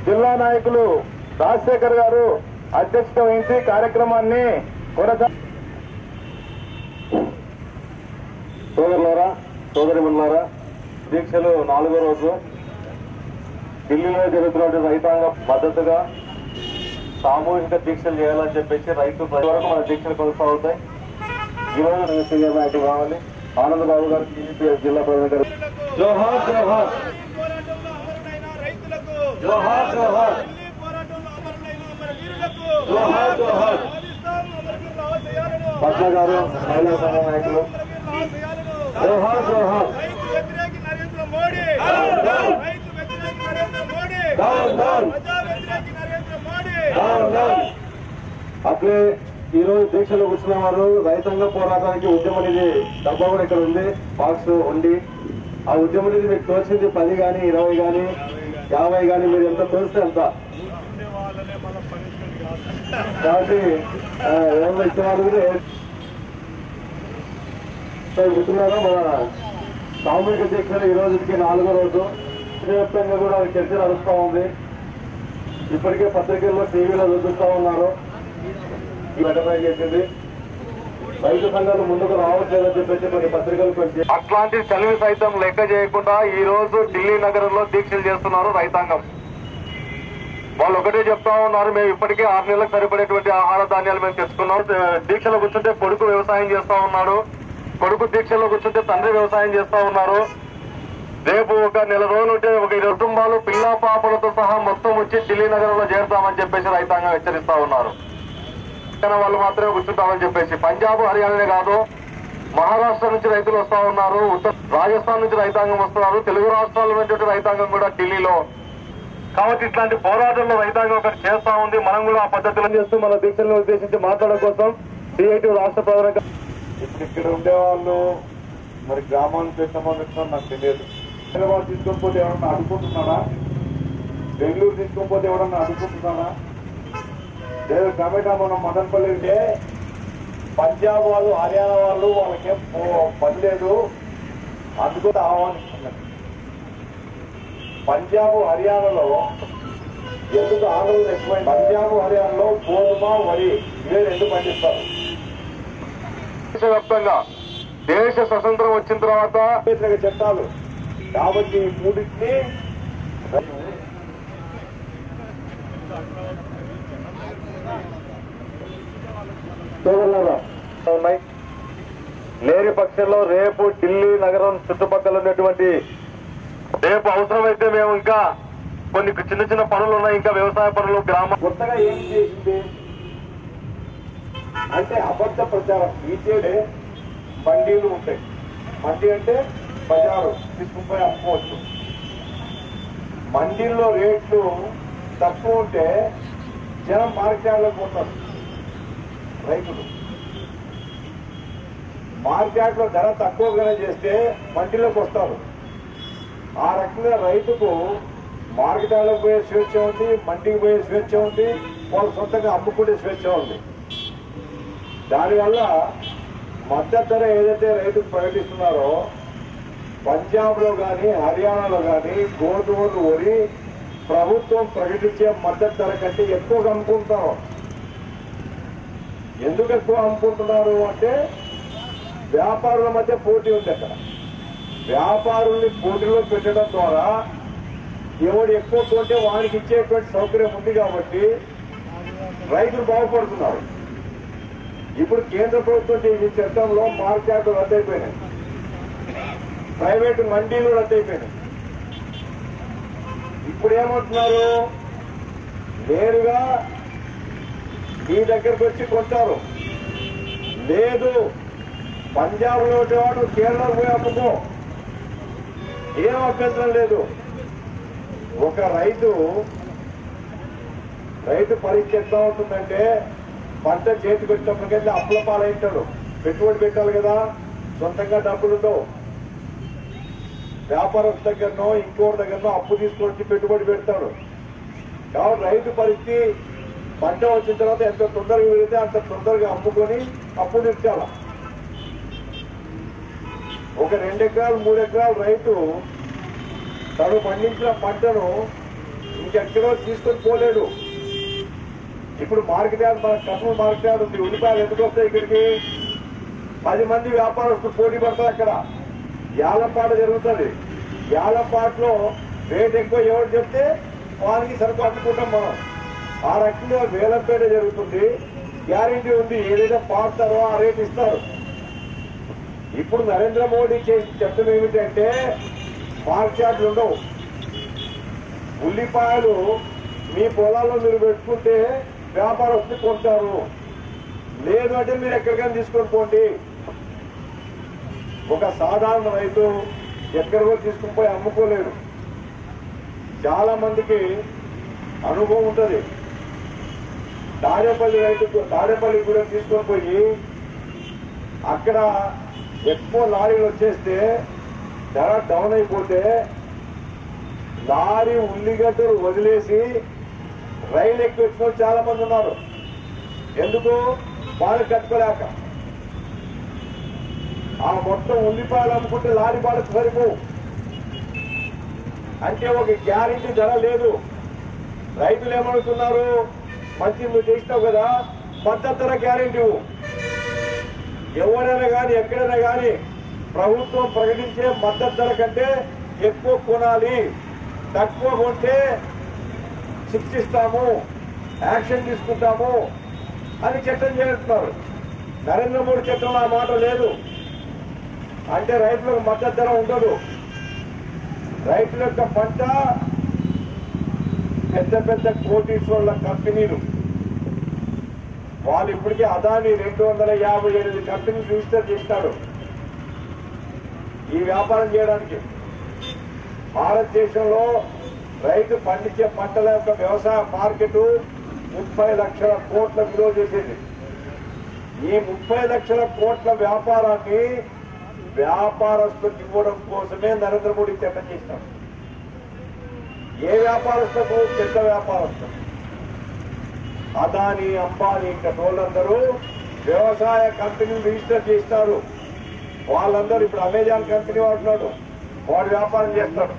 జిల్లా నాయకులు రాజశేఖర్ గారు అధ్యక్షత వహించి కార్యక్రమాన్ని సోదరులారా సోదరిమణులారా, దీక్షలు 4వ రోజు ఢిల్లీలో జరుగుతున్న రైతాంగ మద్దతుగా సామూహిక దీక్షలు చేయాలని చెప్పేసి రైతు ప్రతి వరకు మన దీక్షలు కొనసాగుతాయి. ఈ రోజు సీనియర్ నాయకులు కావాలి ఆనందబాబు గారు, టీడీపీఎస్ జిల్లా ప్రధాన గారు. జోహార్ జోహార్ జోహార్ జోహార్ జోహార్ జోహార్. పట్ల గారు మహిళా సంఘ నాయకులు జోహార్ జోహార్. అట్లే ఈ రోజు దీక్షలో కూర్చున్న వారు రైతాంగ పోరాటానికి ఉద్యమ నిధి డబ్బా కూడా ఇక్కడ ఉంది, బాక్స్ ఉండి. ఆ ఉద్యమ నిధి మీకు తోచింది 10 కానీ 20 కానీ 50 కానీ మీరు ఎంత తోస్తే అంత. కాబట్టి ఎవరు ఇచ్చిన వాళ్ళు కూడా కూర్చున్నారో మన సామూహిక దీక్షలు ఈ రోజుకి 4వ రోజు. వ్యాప్తంగా కూడా చర్చ నడుస్తూ ఉంది. ఇప్పటికే పత్రికల్లో టీవీలో చూపిస్తా ఉన్నారు. ఈ ఘటన చేసింది రైతు సంఘాలు ముందుకు రావట్లేదని చెప్పేసి కొన్ని పత్రికలు పెట్టి అట్లాంటి చలివి సైతం లెక్క చేయకుండా ఈ రోజు ఢిల్లీ నగరంలో దీక్షలు చేస్తున్నారు రైతాంగం. వాళ్ళు ఒకటే చెప్తా ఉన్నారు, మేము ఇప్పటికే 6 నెలలకు సరిపడేటువంటి ఆహార ధాన్యాలు మేము తెచ్చుకున్నాం. దీక్షలో కూర్చుంటే కొడుకు వ్యవసాయం చేస్తా ఉన్నాడు, కొడుకు దీక్షలో కూర్చుంటే తండ్రి వ్యవసాయం చేస్తా ఉన్నారు. రేపు ఒక నెల రోజులు ఉంటే ఒక 20 కుటుంబాలు పిల్ల పాపలతో సహా మొత్తం వచ్చి ఢిల్లీ నగరంలో చేరుతామని చెప్పేసి రైతాంగం హెచ్చరిస్తా ఉన్నారు. వాళ్ళు మాత్రమే కూర్చుంటామని చెప్పేసి. పంజాబ్ హర్యానానే కాదు, మహారాష్ట్ర నుంచి రైతులు వస్తా ఉన్నారు, రాజస్థాన్ నుంచి రైతాంగం వస్తున్నారు, తెలుగు రాష్ట్రాల నుంచి రైతాంగం కూడా ఢిల్లీలో. కాబట్టి ఇట్లాంటి పోరాటంలో రైతాంగం ఒకటి చేస్తా ఉంది. మనం కూడా ఆ పద్ధతులను చేస్తూ మన దీక్షలను ఉద్దేశించి మాట్లాడడం కోసం సిఐటి రాష్ట్ర ప్రధాన. ఇప్పుడు ఇక్కడ ఉండేవాళ్ళు మరి గ్రామానికి పెట్టమని నాకు తెలియదు. హైదరాబాద్ తీసుకోకపోతే ఎవరన్నా అడుగుతున్నాడా? బెంగళూరు తీసుకోకపోతే ఎవరన్నా అడుగుతున్నాడా? లేదు టమాటా మనం మదనపల్లి ఉంటే పంజాబ్ వాళ్ళు హర్యానా వాళ్ళు వాళ్ళకేం పని లేదు, అందుకు ఆహ్వానిస్తున్నారు. పంజాబ్ హర్యానాలో ఎందుకు ఆందోళన ఎక్కువైంది? పంజాబ్ హర్యానాలో గోధుమ వరి ఇవే 2 పండిస్తారు. దేశవ్యాప్తంగా దేశ స్వతంత్రం వచ్చిన తర్వాత వ్యతిరేక చట్టాలు కాబట్టి ఈ 3టిని ఉన్నాయి. లేని పక్షంలో రేపు ఢిల్లీ నగరం చుట్టుపక్కల ఉన్నటువంటి రేపు అవసరమైతే మేము ఇంకా కొన్ని చిన్న చిన్న పనులు ఉన్నాయి, ఇంకా వ్యవసాయ పనులు గ్రామం కొత్తగా ఏం చేసింది అంటే అబద్ధ ప్రచారం. ఈచేడే మండీలు ఉంటాయి. మండీ అంటే బజారు తీసుకుపోయి అమ్ముకోవచ్చు. మండీల్లో రేట్లు తక్కువ ఉంటే జనం మార్కెట్లోకి పోతారు. రైతులు మార్కెట్లో ధర తక్కువగానే చేస్తే మండీలోకి వస్తారు. ఆ రకంగా రైతుకు మార్కెట్లోకి పోయే స్వేచ్ఛ ఉంది, మండీకి పోయే స్వేచ్ఛ ఉంది, వాళ్ళు సొంతంగా అమ్ముకునే స్వేచ్ఛ ఉంది. దానివల్ల మద్దతు ధర ఏదైతే రైతుకు ప్రకటిస్తున్నారో పంజాబ్ లో కానీ హర్యానాలో కానీ గోధుమలు వరి ప్రభుత్వం ప్రకటించే మద్దతు ధర కంటే ఎక్కువగా అమ్ముకుంటున్నారు. ఎందుకు ఎక్కువ అమ్ముకుంటున్నారు అంటే వ్యాపారుల మధ్య పోటీ ఉంది. అక్కడ వ్యాపారుల్ని పోటీలో పెట్టడం ద్వారా ఎవడు ఎక్కువ కొంటే వానికి ఇచ్చేటువంటి సౌకర్యం ఉంది కాబట్టి రైతులు బాగుపడుతున్నారు. ఇప్పుడు కేంద్ర ప్రభుత్వం చేసే చట్టంలో మార్కెట్లు రద్దయిపోయినాయి, ప్రైవేటు మండీలు రద్దయిపోయినాయి. ఇప్పుడు ఏమంటున్నారు? నేరుగా మీ దగ్గరకు వచ్చి కొంటారు. లేదు పంజాబ్ లో ఉండేవాడు కేరళకు పోయి అమ్ముకో, ఏం అభ్యంతరం లేదు. ఒక రైతు పరీక్ష ఎట్లా ఉంటుందంటే పంట చేతికి వచ్చినప్పటికైతే అప్పుల పాలైంటాడు. పెట్టుబడి పెట్టాలి కదా, సొంతంగా డబ్బులుండవు. వ్యాపారస్తు దగ్గరనో ఇంకోటి దగ్గరనో అప్పు తీసుకొచ్చి పెట్టుబడి పెడతాడు. కాబట్టి రైతు పరిస్థితి పంట వచ్చిన తర్వాత ఎంత తొందరగా పెడితే అంత తొందరగా అమ్ముకొని అప్పు తీర్చాల. ఒక 2 ఎకరాలు 3 ఎకరాలు రైతు తను పండించిన పంటను ఇంకెక్కడో తీసుకొని పోలేడు. ఇప్పుడు మార్కెట్ యార్డ్, మన కర్నూలు మార్కెట్ యార్డ్ ఉంది. ఉల్లిపాయలు ఎందుకు వస్తాయి ఇక్కడికి? 10 మంది వ్యాపారస్తులు పోటీ పడతారు. అక్కడ యాలంపాట జరుగుతుంది. యాలంపాటలో రేట్ ఎక్కువ ఎవరు చెప్తే వారికి సరుకు అమ్ముకుంటాం మనం. ఆ రకంగా వేలంపేట జరుగుతుంది. గ్యారెంటీ ఉంది, ఏదైతే పాడతారో ఆ రేట్ ఇస్తారు. ఇప్పుడు నరేంద్ర మోడీ చేసిన చట్టం ఏమిటంటే మార్కెట్ యార్డ్లు ఉండవు. ఉల్లిపాయలు మీ పొలాల్లో మీరు పెట్టుకుంటే వ్యాపారస్తులు కొంటారు, లేదు అంటే మీరు ఎక్కడికైనా తీసుకొని పోండి. ఒక సాధారణ రైతు ఎక్కడికో తీసుకుని పోయి అమ్ముకోలేడు. చాలా మందికి అనుభవం ఉంటుంది. తాడేపల్లి కూడా తీసుకొని పోయి అక్కడ ఎక్కువ లారీలు వచ్చేస్తే ధర డౌన్ అయిపోతే లారీ ఉల్లిగడ్డలు వదిలేసి రైలు ఎక్కి వచ్చిన చాలా మంది ఉన్నారు. ఎందుకు? బాగా కట్టుకోలేక. ఆ మొత్తం ఉల్లిపాయలు అమ్ముకుంటే లారీ బాలకు సరిపోవు. అంటే ఒక గ్యారెంటీ ధర లేదు. రైతులు ఏమడుగుతున్నారు? మంచి నువ్వు చేసినావు కదా, మద్దతు ధర గ్యారెంటీ. ఎవరైనా కానీ ఎక్కడైనా కానీ ప్రభుత్వం ప్రకటించే మద్దతు ధర కంటే ఎక్కువ కొనాలి, తక్కువ కొంటే శిక్షిస్తాము, యాక్షన్ తీసుకుంటాము అని చట్టం చేస్తున్నారు. నరేంద్ర మోడీ చట్టంలో ఆ మాట లేదు. అంటే రైతులకు మద్దతు ధర ఉండదు. రైతుల యొక్క పంట పెద్ద పెద్ద కోటీశ్వరుల కంపెనీలు, వాళ్ళు ఇప్పటికే అదాని 258 కంపెనీలు రిజిస్టర్ చేసినాడు ఈ వ్యాపారం చేయడానికి. భారతదేశంలో రైతు పండించే పంటల యొక్క వ్యవసాయ మార్కెట్ 30 లక్షల కోట్ల విలువ చేసేది. ఈ 30 లక్షల కోట్ల వ్యాపారాన్ని వ్యాపారస్తులకు ఇవ్వడం కోసమే నరేంద్ర మోడీ చట్టం చేసినాడు. ఏ వ్యాపారస్తులకు? పెద్ద వ్యాపారస్తులు. అదాని, అంబానీ ఇంకా తోళ్ళందరూ వ్యవసాయ కంపెనీలు రిజిస్టర్ చేస్తారు. వాళ్ళందరూ ఇప్పుడు అమెజాన్ కంపెనీ వాడుతున్నాడు, వాడు వ్యాపారం చేస్తాడు.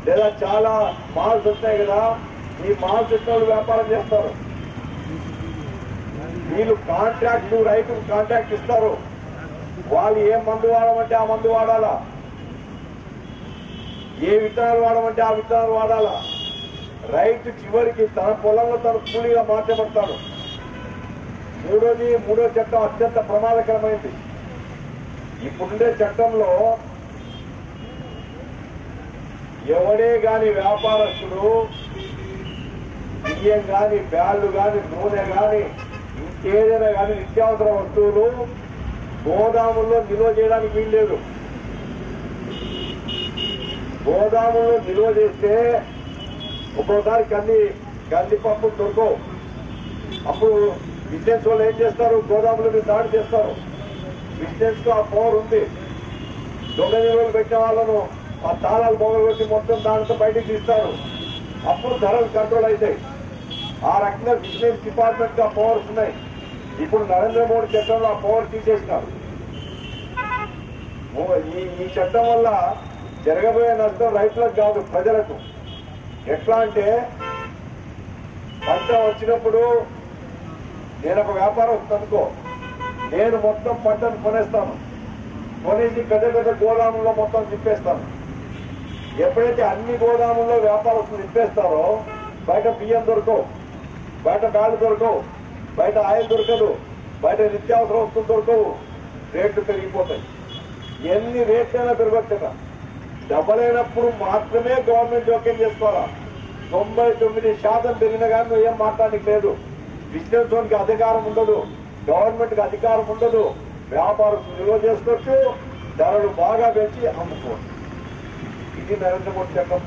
లేదా చాలా మాల్స్ వస్తాయి కదా, ఈ మాల్స్ ఇచ్చిన వ్యాపారం చేస్తారు. వీళ్ళు కాంట్రాక్ట్, రైతుకు కాంట్రాక్ట్ ఇస్తారు. వాళ్ళు ఏ మందు వాడమంటే ఆ మందు వాడాలా, ఏ విత్తనాలు వాడమంటే ఆ విత్తనాలు వాడాలా. రైతు చివరికి తన పొలంలో తన కూలీగా మార్చబడతాడు. మూడో చట్టం అత్యంత ప్రమాదకరమైంది. ఇప్పుడుండే చట్టంలో ఎవడే గాని వ్యాపారస్తుడు బియ్యం గాని, బ్యాళ్లు గాని, నూనె గాని, ఇంకేదైనా గాని నిత్యావసర వస్తువులు గోదాముల్లో నిల్వ చేయడానికి వీల్లేదు. గోదాముల్లో నిల్వ చేస్తే ఒక్కోసారి కందిపప్పు దొరకవు. అప్పుడు బిజినెస్ వాళ్ళు ఏం చేస్తారు? గోదాముల మీద దాడి చేస్తారు. బిజినెస్ కు ఆ పవర్ ఉంది. దొంగ నిల్వలు పెట్టిన వాళ్ళను ఆ తాళాలు మొదలుపెట్టి మొత్తం దాంతో బయటికి తీస్తారు. అప్పుడు ధరలు కంట్రోల్ అవుతాయి. ఆ రకంగా బిజినెస్ డిపార్ట్మెంట్ కి ఆ పవర్స్ ఉన్నాయి. ఇప్పుడు నరేంద్ర మోడీ చట్టంలో ఆ పవర్ తీసేసినారు. ఈ చట్టం వల్ల జరగబోయే నష్టం రైతులకు కాదు, ప్రజలకు. ఎట్లా అంటే పంట వచ్చినప్పుడు నేను ఒక వ్యాపారం వస్తుందనుకో, నేను మొత్తం పంటను కొనేస్తాను. కొనేసి పెద్ద పెద్ద గోదాముల్లో మొత్తం తిప్పేస్తాను. ఎప్పుడైతే అన్ని గోదాముల్లో వ్యాపారస్తులు తిప్పేస్తారో బయట బియ్యం దొరకవు, బయట బ్యాలు దొరకవు, బయట ఆయిల్ దొరకదు, బయట నిత్యావసర వస్తువులు దొరకవు, రేట్లు పెరిగిపోతాయి. ఎన్ని రేట్లైనా పెరగొచ్చట. డబల్ అయినప్పుడు మాత్రమే గవర్నమెంట్ జోక్యం చేసుకోవాలా. 99% పెరిగిన కానీ నువ్వు ఏం మాట్లాడడానికి లేదు. బిజినెస్ జోన్కి అధికారం ఉండదు, గవర్నమెంట్ కి అధికారం ఉండదు. వ్యాపారం నిల్వ చేసుకోవచ్చు, ధరలు బాగా పెంచి అమ్ముకోవచ్చు. ఇది నరేంద్ర మోడీ చట్టం.